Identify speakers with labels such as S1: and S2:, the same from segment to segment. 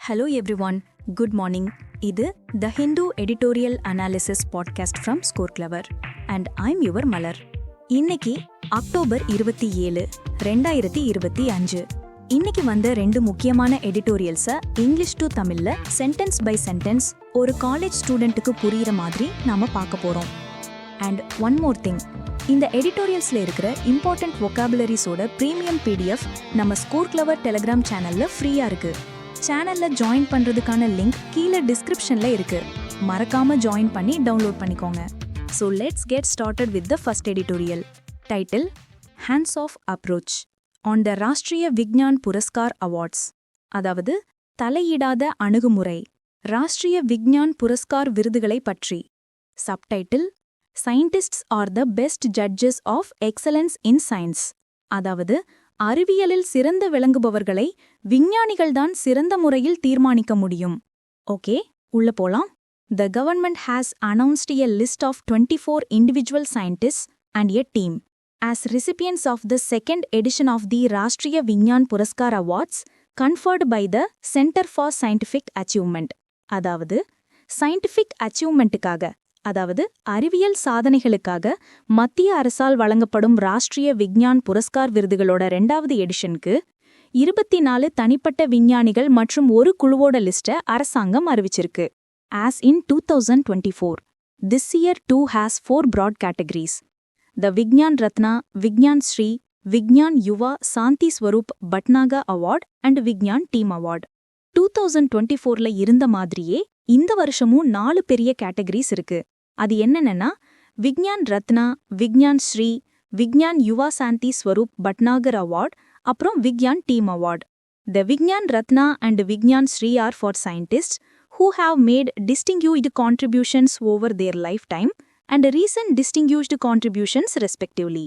S1: Hello everyone, good morning. இது The Hindu Editorial Analysis Podcast from Score Clever and I'm your மலர். இன்னைக்கு October 27, 2025. இன்னைக்கு வந்த ரெண்டு முக்கியமான எடிட்டோரியல்ஸை இங்கிலீஷ் டு தமிழ்ல சென்டென்ஸ் பை சென்டென்ஸ் ஒரு காலேஜ் ஸ்டூடெண்ட்டுக்கு புரியுற மாதிரி நாம பார்க்க போறோம். அண்ட் ஒன் மோர் திங், இந்த எடிட்டோரியல்ஸ்ல இருக்கிற இம்பார்ட்டன்ட் வொக்காபுலரிஸோட பிரீமியம் பிடிஎஃப் நம்ம ஸ்கோர் கிளவர் டெலிகிராம் சேனல்ல ஃப்ரீயா இருக்கு. சேனல்ல ஜாயின் பண்றதுக்கான லிங்க் கீழே டிஸ்கிரிப்ஷன்ல இருக்கு. மறக்காம ஜாயின் பண்ணி டவுன்லோட் பண்ணிக்கோங்க. So let's get started with the first editorial. Title: hands off approach on the Rashtriya Vigyan Puraskar awards, அதாவது தலையிடாத அணுகுமுறை ராஷ்ட்ரிய விக்ஞான் புரஸ்கார் விருதுகளை பற்றி. Subtitle: scientists are the best judges of excellence in science, அதாவது அறிவியலில் சிறந்த விளங்குபவர்களை விஞ்ஞானிகள்தான் சிறந்த முறையில் தீர்மானிக்க முடியும். ஓகே, உள்ள போலாம். The government has announced a list of 24 individual scientists and a team as recipients of the second edition of the Rashtriya Vignan Puraskar Awards conferred by the Center for Scientific Achievement. அதாவது scientific அச்சீவ்மெண்ட்டுக்காக, அதாவது அறிவியல் சாதனைகளுக்காக மத்திய அரசால் வழங்கப்படும் ராஷ்ட்ரிய விக்ஞான் புரஸ்கார் விருதுகளோட 2வது எடிஷனுக்கு 24 தனிப்பட்ட விஞ்ஞானிகள் மற்றும் ஒரு குழுவோட லிஸ்ட்டை அரசாங்கம் அறிவிச்சிருக்கு. As in 2024, this year too has 4 broad categories: the Vignan Ratna, Vignan Shri, Vignan Yuva Santi Swarup Bhatnagar Award and Vignan Team Award. 2024ல இருந்த மாதிரியே இந்த வருஷமும் 4 பெரிய கேட்டகரிஸ் இருக்கு. அது என்னென்னா விக்ஞான் ரத்னா, விக்ஞான் ஸ்ரீ, விக்ஞான் யுவா சாந்தி ஸ்வரூப் பட்நாகர் அவார்ட், அப்புறம் Vigyan team award. The Vigyan Ratna and Vigyan Shri are for scientist who have made distinguished contributions over their lifetime and recent distinguished contributions respectively.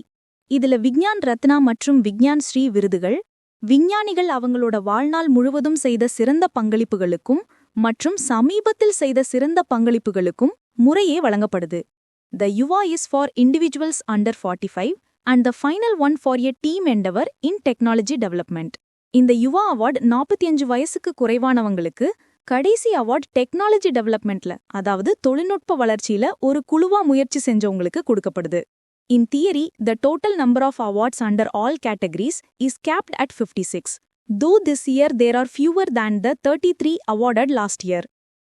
S1: இதுல விக்ஞான் ரத்னா மற்றும் விக்ஞான் ஸ்ரீ விருதுகள் விஞ்ஞானிகள் அவங்களோட வாழ்நாள் முழுவதும் செய்த சிறந்த பங்களிப்புகளுக்கும் மற்றும் சமீபத்தில் செய்த சிறந்த பங்களிப்புகளுக்கும் முறையே வழங்கப்படுது. The Yuva is for individuals under 45 and the final one for a team endeavor in technology development. இந்த யுவா அவார்ட் 45 வயசுக்கு குறைவானவங்களுக்கு, கடைசி அவார்ட் டெக்னாலஜி டெவலப்மெண்ட்ல, அதாவது தொழில்நுட்ப வளர்ச்சியில ஒரு குழுவா முயற்சி செஞ்சவங்களுக்கு கொடுக்கப்படுது. In theory, the total number of awards under all categories is capped at 56. Though this year there are fewer than the 33 awarded last year.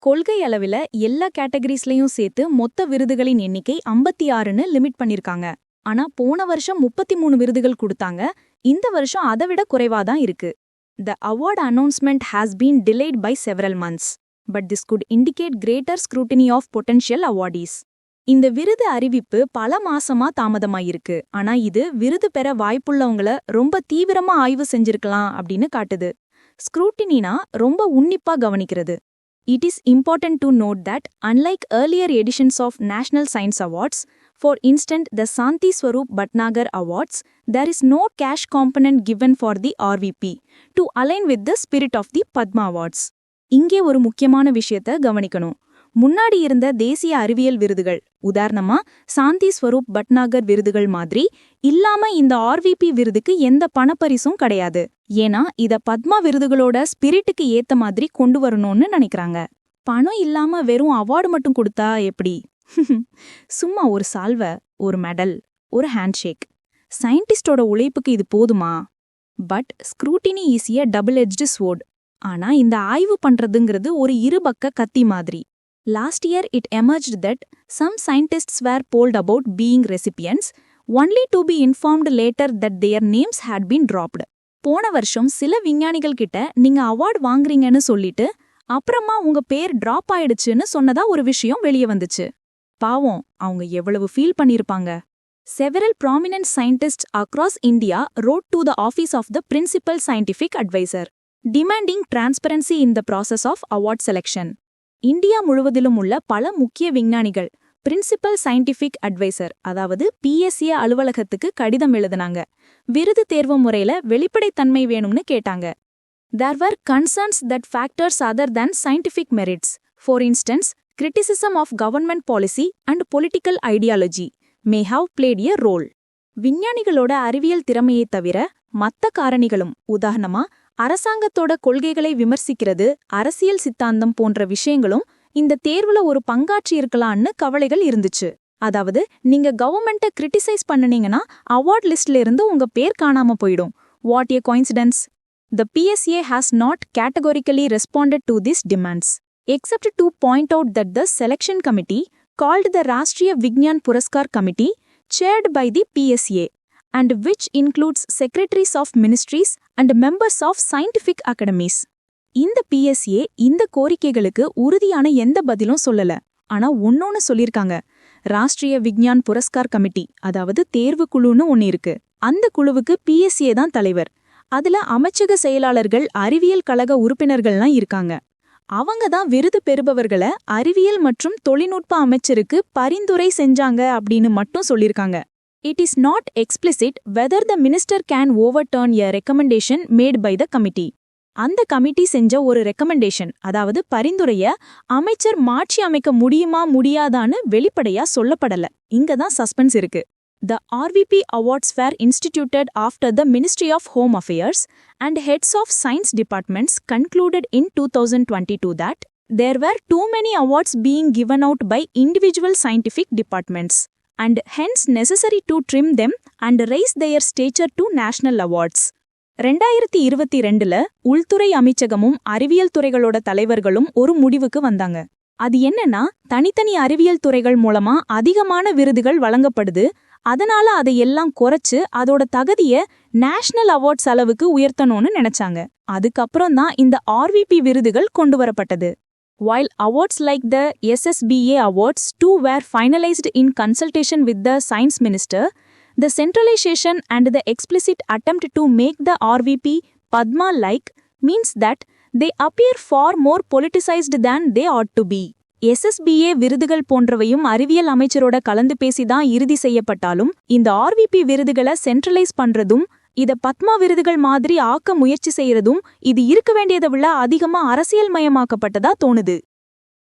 S1: கொள்கை அளவில் எல்லா கேட்டகரிஸ்லையும் சேர்த்து மொத்த விருதுகளின் எண்ணிக்கை 56ன்னு லிமிட் பண்ணிருக்காங்க. ஆனா போன வருஷம் 33 விருதுகள் கொடுத்தாங்க. இந்த வருஷம் அதை விட குறைவாதான் இருக்கு. The award announcement has been delayed by several months, but this could indicate greater scrutiny of potential awardees. இந்த விருது அறிவிப்பு பல மாசமா தாமதமாயிருக்கு. ஆனா இது விருது பெற வாய்ப்புள்ளவங்கள ரொம்ப தீவிரமா ஆய்வு செஞ்சிருக்கலாம் அப்படின்னு காட்டுது. ஸ்க்ரூட்டினா ரொம்ப உன்னிப்பா கவனிக்கிறது. It is important to note that, unlike earlier editions of National Science Awards, for instance the Santi Swarup Bhatnagar Awards, there is no cash component given for the RVP, to align with the spirit of the Padma Awards. இங்கே ஒரு முக்கியமான விஷயத்தை கவனிக்கணும். முன்னாடி இருந்த தேசிய அறிவியல் விருதுகள், உதாரணமா சாந்தி ஸ்வரூப் பட்நாகர் விருதுகள் மாதிரி இல்லாம இந்த ஆர்விபி விருதுக்கு எந்த பணப்பரிசும் கிடையாது. ஏன்னா இத பத்மா விருதுகளோட ஸ்பிரிட்டுக்கு ஏத்த மாதிரி கொண்டு வரணும்னு நினைக்கிறாங்க. பணம் இல்லாம வெறும் அவார்டு மட்டும் கொடுத்தா எப்படி? சும்மா ஒரு சால்வை, ஒரு மெடல், ஒரு ஹேண்ட்ஷேக். சயின்டிஸ்டோட உழைப்புக்கு இது போதுமா? But scrutiny is a double edged sword. ஆனா இந்த ஆய்வு பண்றதுங்கிறது ஒரு இருபக்க கத்தி மாதிரி. Last year it emerged that some scientists were polled about being recipients, only to be informed later that their names had been dropped. போன வருஷம் சில விஞ்ஞானிகள் கிட்ட நீங்க அவார்ட் வாங்குறீங்கன்னு சொல்லிட்டு அப்புறமா உங்க பேர் டிராப் ஆயிடுச்சுன்னு சொன்னதா ஒரு விஷயம் வெளியே வந்துச்சு. பாவம், அவங்க எவ்வளவு ஃபீல் பண்ணிருப்பாங்க. Several prominent scientists across India wrote to the office of the principal scientific advisor, demanding transparency in the process of award selection. India முழுவதிலும் உள்ள பல முக்கிய விஞ்ஞானிகள் பிரின்சிபல் சயின்டிஃபிக் அட்வைசர், அதாவது PSA அலுவலகத்துக்கு கடிதம் எழுதினாங்க. விருது தேர்வு முறையில வெளிப்படைத்தன்மை வேணும்னு கேட்டாங்க. There were concerns that factors other than scientific merits, for instance, criticism of government policy and political ideology, may have played a role. விஞ்ஞானிகளோட அறிவியல் திறமையை தவிர மத்த காரணிகளும், உதாரணமா அரசாங்கத்தோட கொள்கைகளை விமர்சிக்கிறது, அரசியல் சித்தாந்தம் போன்ற விஷயங்களும் இந்த தேர்வுல ஒரு பங்காற்றி இருக்கலாம்னு கவலைகள் இருந்துச்சு. அதாவது நீங்க கவர்மெண்ட்ட கிரிட்டிசைஸ் பண்ணுனீங்கன்னா அவார்ட் லிஸ்ட்ல இருந்து உங்க பேர் காணாம போயிடும். What A coincidence. The PSA has not categorically responded to these demands, except to point out that the selection committee, called the Rashtriya Vigyan Puraskar Committee, chaired by the PSA, and which includes secretaries of ministries and members of scientific academies. இந்த PSA இந்த கோரிக்கைகளுக்கு உறுதியான எந்த பதிலும் சொல்லல. ஆனா ஒன்னொன்னு சொல்லிருக்காங்க. ராஷ்டிரிய விக்ஞான் புரஸ்கார் கமிட்டி, அதாவது தேர்வு குழுன்னு ஒன்னு இருக்கு. அந்த குழுவுக்கு PSA தான் தலைவர். அதுல அமைச்சக செயலாளர்கள், அறிவியல் கழக உறுப்பினர்கள்லாம் இருக்காங்க. அவங்க தான் விருது பெறுபவர்களை அறிவியல் மற்றும் தொழில்நுட்ப அமைச்சருக்கு பரிந்துரை செஞ்சாங்க அப்படின்னு மட்டும் சொல்லிருக்காங்க. It is not explicit whether the minister can overturn a recommendation made by the committee. அந்த கமிட்டி செஞ்ச ஒரு ரெக்கமெண்டேஷன், அதாவது பரிந்துரைய அமைச்சர் மாற்றி அமைக்க முடியுமா முடியாதான்னு வெளிப்படையா சொல்லப்படல. இங்கதான் சஸ்பென்ஸ் இருக்கு. The RVP awards were instituted after the Ministry of Home Affairs and heads of science departments concluded in 2022 that there were too many awards being given out by individual scientific departments, and hence necessary to trim them and raise their stature to national awards. 2022ல உள்துறை அமைச்சகமும் அறிவியல் துறைகளோட தலைவர்களும் ஒரு முடிவுக்கு வந்தாங்க. அது என்னன்னா, தனித்தனி அறிவியல் துறைகள் மூலமா அதிகமான விருதுகள் வழங்கப்படுது. அதனால அதை எல்லாம் குறைச்சு அதோட தகுதிய நேஷனல் அவார்ட்ஸ் அளவுக்கு உயர்த்தணும்னு நினைச்சாங்க. அதுக்கப்புறம் தான் இந்த RVP விருதுகள் கொண்டு வரப்பட்டது. While awards like the SSBA awards too were finalized in consultation with the science minister, the centralization and the explicit attempt to make the RVP Padma-like means that they appear far more politicized than they ought to be. SSBA விருதுகள் போன்றவையும் அறிவியல் அமைச்சரோட கலந்து பேசிதான் இறுதி செய்யப்பட்டாலும், இந்த RVP விருதுகளை centralise பண்றதும் இத பத்மா விருதுகள் மாதிரி ஆக்க முயற்சி செய்யறதும் இது இருக்க வேண்டியதை விட அதிகமா அரசியல் மயமாக்கப்பட்டதா தோணுது.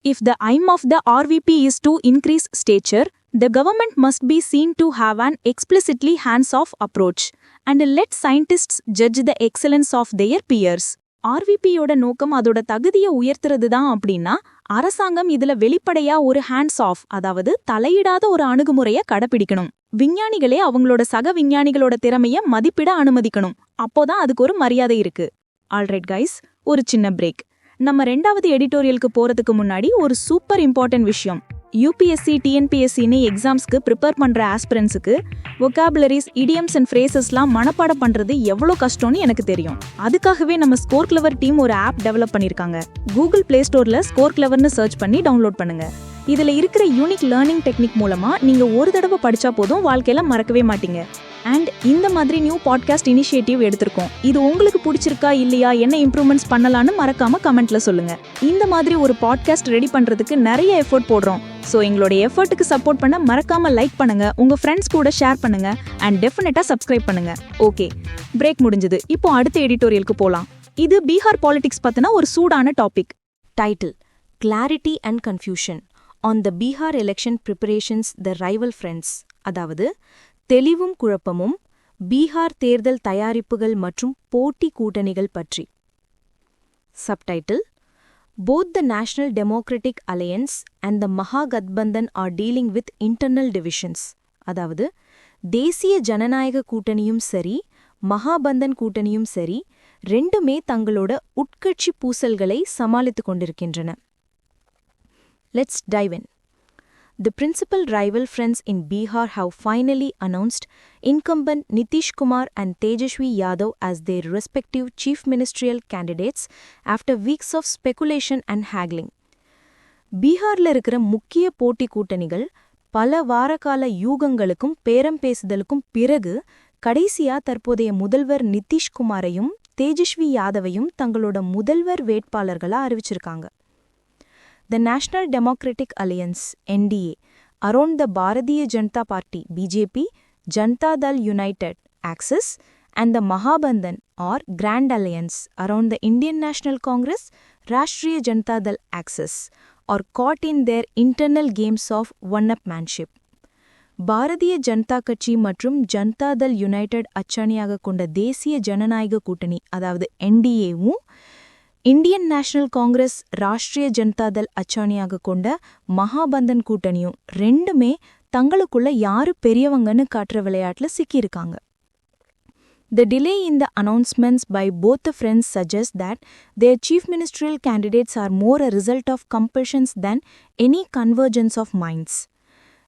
S1: If the aim of the RVP is to increase stature, the government must be seen to have an explicitly hands-off approach and let scientists judge the excellence of their peers. RVPயோட நோக்கம் அதோட தகுதியை உயர்த்துறது தான் அப்படின்னா, அரசாங்கம் இதுல வெளிப்படையா ஒரு ஹேண்ட்ஸ் ஆஃப், அதாவது தலையிடாத ஒரு அணுகுமுறைய கடைபிடிக்கணும். விஞ்ஞானிகளே அவங்களோட சக விஞ்ஞானிகளோட திறமைய மதிப்பிட அனுமதிக்கணும். அப்போதான் அதுக்கு ஒரு மரியாதை இருக்கு. ஆல்ரைட் கைஸ், ஒரு சின்ன பிரேக். நம்ம 2வது எடிட்டோரியலுக்கு போறதுக்கு முன்னாடி ஒரு சூப்பர் இம்பார்ட்டன்ட் விஷயம். UPSC, TNPSCன்னு எக்ஸாம்ஸ்க்கு ப்ரிப்பேர் பண்ற ஆஸ்பிரன்ஸுக்கு வொகாபுலரிஸ், இடியம்ஸ் அண்ட் ஃப்ரேசஸ்லாம் மனப்பாடம் பண்றது எவ்வளோ கஷ்டம்னு எனக்கு தெரியும். அதுக்காகவே நம்ம ஸ்கோர் கிளவர் டீம் ஒரு ஆப் டெவலப் பண்ணிருக்காங்க. கூகுள் பிளே ஸ்டோர்ல ஸ்கோர் கிளவர்னு சர்ச் பண்ணி டவுன்லோட் பண்ணுங்க. இதுல இருக்கிற யூனிக் லேர்னிங் டெக்னிக் மூலமா நீங்க ஒரு தடவை படிச்சா போதும், வாழ்க்கையில மறக்கவே மாட்டீங்க. அண்ட் இந்த மாதிரி நியூ பாட்காஸ்ட் இனிஷியேட்டிவ் எடுத்திருக்கோம். இது உங்களுக்கு பிடிச்சிருக்கா இல்லையா, என்ன இம்ப்ரூவ்மெண்ட்ஸ் பண்ணலான்னு மறக்காம கமெண்ட்ல சொல்லுங்க. இந்த மாதிரி ஒரு பாட்காஸ்ட் ரெடி பண்றதுக்கு நிறைய எஃபோர்ட் போடுறோம். ஸோ எங்களோட எஃபர்ட்டுக்கு சப்போர்ட் பண்ண மறக்காம லைக் பண்ணுங்க, உங்க ஃப்ரெண்ட்ஸ் கூட ஷேர் பண்ணுங்க, அண்ட் டெஃபினட்டா சப்ஸ்கிரைப் பண்ணுங்க. ஓகே, பிரேக் முடிஞ்சது. இப்போ அடுத்த எடிட்டோரியலுக்கு போலாம். இது பீகார் பாலிடிக்ஸ் பத்தின ஒரு சூடான topic. Title: clarity and confusion on the Bihar election preparations the rival friends. அதாவது தெளிவும் குழப்பமும் பீகார் தேர்தல் தயாரிப்புகள் மற்றும் போட்டி கூட்டணிகள் பற்றி. Subtitle: Both the National Democratic Alliance and the Mahagathbandhan are dealing with internal divisions. அதாவது தேசிய ஜனநாயக கூட்டணியும் சரி, மகாபந்தன் கூட்டணியும் சரி, ரெண்டுமே தங்களோட உட்கட்சி பூசல்களை சமாளித்துக் கொண்டிருக்கின்றன. Let's dive in. The principal rival friends in Bihar have finally announced incumbent Nitish Kumar and Tejashwi Yadav as their respective chief ministerial candidates after weeks of speculation and haggling. பீகார்ல இருக்கிற முக்கிய போட்டி கூட்டணிகள் பல வாரகால யூகங்களுக்கும் பேரம் பேசுதலுக்கும் பிறகு கடைசியா தற்போதைய முதல்வர் நிதிஷ் குமாரையும் தேஜஸ்வி யாதவையும் தங்களோட முதல்வர் வேட்பாளர்களா அறிவிச்சிருக்காங்க. The National Democratic Alliance (NDA) around the Bharatiya Janata Party (BJP), Janata Dal United (Axis), and the Mahabandhan or Grand Alliance around the Indian National Congress (Rashtriya Janata Dal (Axis) are caught in their internal games of one-upmanship. Bharatiya Janata கட்சி மற்றும் Janata Dal United அச்சாணியாக கொண்ட தேசிய ஜனநாயக கூட்டணி அதாவது என்டிஏவும் Indian national Congress Rashtriya Janata Dal அச்சாணியாக கொண்ட மகாபந்தன் கூட்டணியும் ரெண்டுமே தங்களுக்குள்ள யாரு பெரியவங்கன்னு காட்டுற விளையாட்டுல சிக்கியிருக்காங்க. The delay in the announcements by both the friends suggests that their chief ministerial candidates are more a result of compulsions than any convergence of minds.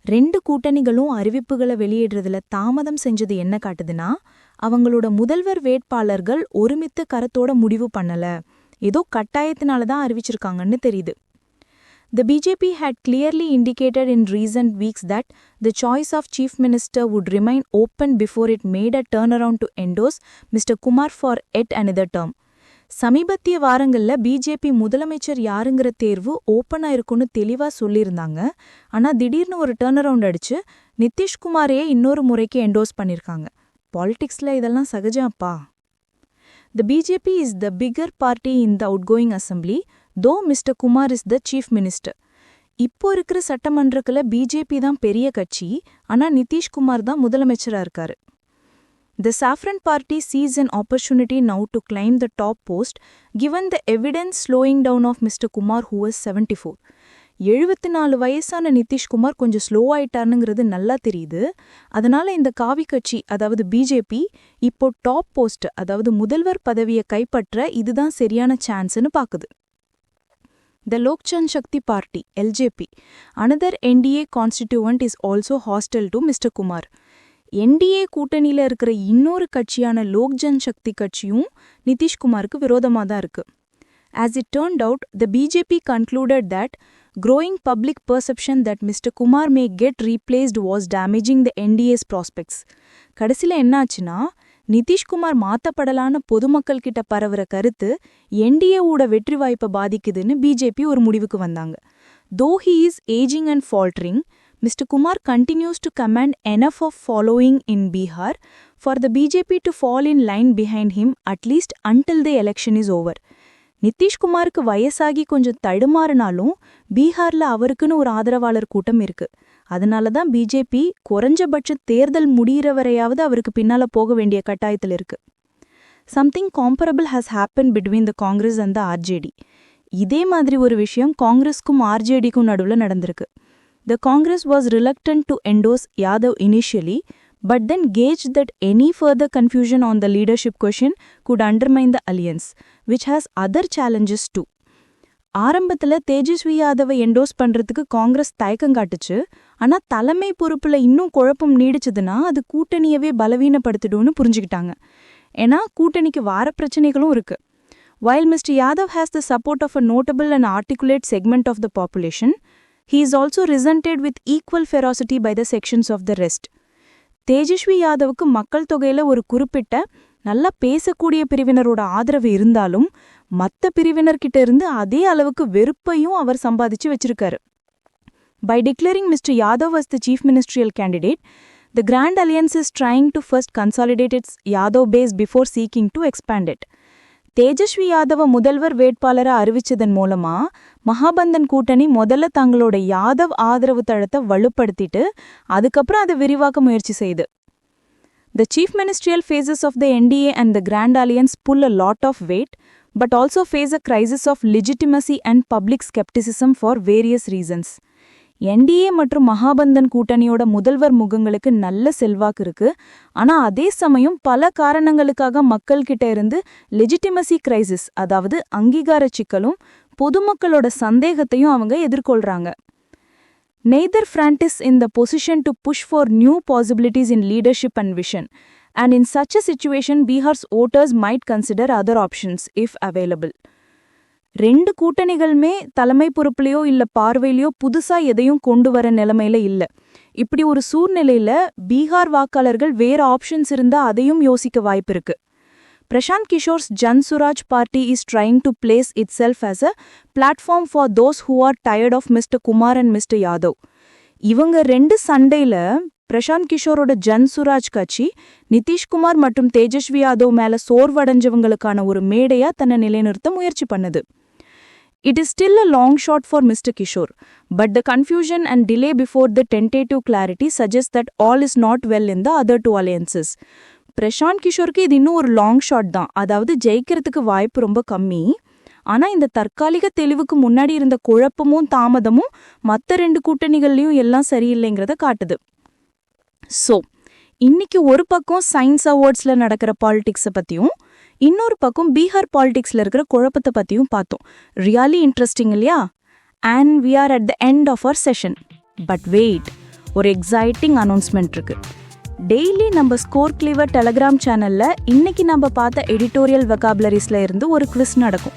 S1: ரெண்டு கூட்டணிகளும் அறிவிப்புகளை வெளியிடுறதுல தாமதம் செஞ்சது என்ன காட்டுதுன்னா, அவங்களோட முதல்வர் வேட்பாளர்கள் ஒருமித்த கருத்தோட முடிவு பண்ணல, ஏதோ கட்டாயத்தினால தான் அறிவிச்சிருக்காங்கன்னு தெரியுது. The BJP had clearly indicated in recent weeks that the choice of chief minister would remain open before it made a turnaround to endorse Mr. Kumar for yet another term. சமீபத்திய வாரங்கள்ல பிஜேபி முதலமைச்சர் யாருங்கிற தேர்வு ஓப்பனா இருக்குன்னு தெளிவா சொல்லியிருந்தாங்க. ஆனா திடீர்னு ஒரு டர்ன் அரவுண்ட் அடிச்சு நிதிஷ்குமாரையே இன்னொரு முறைக்கு என்டோர்ஸ் பண்ணிருக்காங்க. பாலிடிக்ஸ்ல இதெல்லாம் சகஜம் அப்பா. The BJP is the bigger party in the outgoing assembly, though Mr. Kumar is the chief minister. இப்போ இருக்கிற சட்டமன்றத்துல பிஜேபி தான் பெரிய கட்சி, ஆனா நிதிஷ்குமார் தான் முதலமைச்சரா இருக்காரு. The Saffron Party sees an opportunity now to claim the top post, given the evidence slowing down of Mr. Kumar, who was 74. 74 வயசான நிதிஷ்குமார் கொஞ்சம் ஸ்லோ ஆயிட்டாருங்கிறது நல்லா தெரியுது. அதனால இந்த காவி கட்சி அதாவது பிஜேபி இப்போ டாப் போஸ்ட் அதாவது முதல்வர் பதவியை கைப்பற்ற இதுதான் சரியான சான்ஸ்னு பாக்குது. The Lok Janshakti Party, LJP, another NDA constituent is also hostile to Mr. Kumar. NDA கூட்டணியில இருக்கிற இன்னொரு கட்சியான லோக் ஜன்சக்தி கட்சியும் நிதிஷ்குமாருக்கு விரோதமாக தான் இருக்கு. As it turned out, the BJP concluded that growing public perception that Mr. Kumar may get replaced was damaging the NDA's prospects. கடைசில என்னாச்சுன்னா, நிதிஷ்குமார் மாத்தப்படலான பொதுமக்கள் கிட்ட பரவுற கருத்து என்டிஏவோட வெற்றி வாய்ப்பை பாதிக்குதுன்னு பிஜேபி ஒரு முடிவுக்கு வந்தாங்க. Though he is aging and faltering, Mr. Kumar continues to command enough of following in Bihar for the BJP to fall in line behind him at least until the election is over. நிதிஷ்குமாருக்கு வயசாகி கொஞ்சம் தடுமாறினாலும் பீகார்ல அவருக்குன்னு ஒரு ஆதரவாளர் கூட்டம் இருக்கு. அதனால தான் பிஜேபி குறைஞ்சபட்ச தேர்தல் முடிகிற வரையாவது அவருக்கு பின்னால போக வேண்டிய கட்டாயத்தில் இருக்கு. Something comparable has happened between the Congress and the RJD. இதே மாதிரி ஒரு விஷயம் காங்கிரஸ்க்கும் ஆர்ஜேடிக்கும் நடுவுல நடந்திருக்கு. The Congress was reluctant to endorse Yadav initially, but then gauged that any further confusion on the leadership question could undermine the alliance, which has other challenges too. ஆரம்பத்துல தேஜஸ்வி யாதவை என்டோஸ் பண்றதுக்கு காங்கிரஸ் தயக்கம் காட்டுச்சு. ஆனா தலைமை பொறுப்புல இன்னும் குழப்பம் நீடிச்சதுன்னா அது கூட்டணியவே பலவீனப்படுத்திடும்னு புரிஞ்சுக்கிட்டாங்க. ஏன்னா கூட்டணிக்கு வார பிரச்சனைகளும் இருக்கு. While Mr. Yadav has the support of a notable and articulate segment of the population, he is also resented with equal ferocity by the sections of the rest. Tejashwi யாதவுக்கு மக்கள் தொகையில ஒரு குறிப்பிட்ட நல்லா பேசக்கூடிய பிரிவினரோட ஆதரவு இருந்தாலும் மற்ற பிரிவினர்கிட்ட இருந்து அதே அளவுக்கு வெறுப்பையும் அவர் சம்பாதிச்சு வச்சிருக்காரு. By declaring Mr. Yadav as the chief ministerial candidate, the Grand Alliance is trying to first consolidate its Yadav base before seeking to expand it. Tejashwi Yadava முதல்வர் வேட்பாளரை அறிவிச்சதன் மூலமா மகாபந்தன் கூட்டணி முதல்ல தங்களோட யாதவ் ஆதரவு தளத்தை வலுப்படுத்திட்டு அதுக்கப்புறம் அதை விரிவாக்க முயற்சி செய்து. The chief ministerial phases of the NDA and the Grand Alliance pull a lot of weight, but also face a crisis of legitimacy and public skepticism for various reasons. NDA மற்றும் மகாபந்தன் கூட்டணியோட முதல்வர் முகங்களுக்கு நல்ல செல்வாக்கு இருக்கு. ஆனா அதே சமயம் பல காரணங்களுக்காக மக்கள் கிட்ட இருந்து லெஜிட்டிமசி கிரைசிஸ் அதாவது அங்கீகார சிக்கலும் பொதுமக்களோட சந்தேகத்தையும் அவங்க எதிர்கொள்றாங்க. Neither front is in the position to push for new possibilities in leadership and vision, and in such a situation Bihar's voters might consider other options if available. ரெண்டு கூட்டணிகளுமே தலைமை பொறுப்புலையோ இல்ல பார்வையிலையோ புதுசா எதையும் கொண்டு வர நிலைமையில இல்ல. இப்படி ஒரு சூழ்நிலையில பீகார் வாக்காளர்கள் வேற ஆப்ஷன்ஸ் இருந்தா அதையும் யோசிக்க வாய்ப்பு இருக்கு. Prashant Kishore's Jan Swaraj Party is trying to place itself as a platform for those who are tired of Mr. Kumar and Mr. Yadav. இவங்க ரெண்டு சண்டையில பிரசாந்த் கிஷோரோட ஜன் சுராஜ் கட்சி நிதிஷ்குமார் மற்றும் தேஜஸ்வி யாதவ் மேல சோர்வடைஞ்சவங்களுக்கான ஒரு மேடையா தன்னை நிலைநிறுத்த முயற்சி பண்ணுது.
S2: It is still a long shot for Mr. Kishore, but the confusion and delay before the tentative clarity suggests that all is not well in the other two alliances. Prashanth கிஷோருக்கு இது இன்னும் ஒரு லாங் ஷாட் தான், அதாவது ஜெயிக்கிறதுக்கு வாய்ப்பு ரொம்ப கம்மி. ஆனா இந்த தற்காலிக தெளிவுக்கு முன்னாடி இருந்த குழப்பமும் தாமதமும் மற்ற 2 கூட்டணிகள்லயும் எல்லாம் சரியில்லைங்கிறத காட்டுது. ஸோ இன்னைக்கு ஒரு பக்கம் சயின்ஸ் அவார்ட்ஸ்ல நடக்கிற பாலிடிக்ஸை பத்தியும் இன்னொரு பக்கம் பீகார் பாலிடிக்ஸ்ல இருக்கிற குழப்பத்தை பத்தியும் பார்த்தோம். ரியலி இன்ட்ரெஸ்டிங் இல்லையா? And we are at the end of our session. But wait, ஒரு எக்ஸைட்டிங் அனௌன்ஸ்மெண்ட் இருக்கு. டெய்லி நம்ம ஸ்கோர் கிளவர் டெலகிராம் சேனல்ல இன்னைக்கு நம்ம பார்த்த எடிட்டோரியல் வெக்காபுலரிஸ்ல இருந்து ஒரு குவிஸ் நடக்கும்.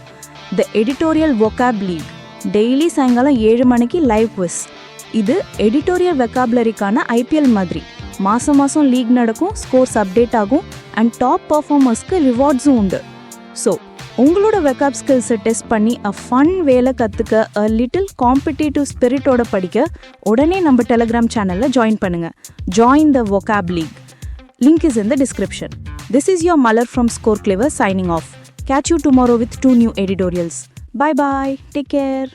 S2: த எடிட்டோரியல் vocab லீக். டெய்லி சாயங்காலம் 7 மணிக்கு லைவ் குவிஸ். இது எடிட்டோரியல் வெக்காபுலரிக்கான IPL மாதிரி. மாசம் மாசம் லீக் நடக்கும், ஸ்கோர்ஸ் அப்டேட் ஆகும், அண்ட் டாப் பர்ஃபார்மர்ஸ்க்கு ரிவார்ட்ஸும் உண்டு. ஸோ உங்களோட வெக்காப் ஸ்கில்ஸை டெஸ்ட் பண்ணி ஃபன் வேலை கற்றுக்க லிட்டில் காம்படிட்டிவ் ஸ்பிரிட்டோட படிக்க உடனே நம்ம டெலகிராம் சேனலில் ஜாயின் பண்ணுங்க. Join the vocab league. Link is in the description. This is your Malar from Score Clever signing off. Catch you tomorrow with 2 new editorials. Bye bye. Take care.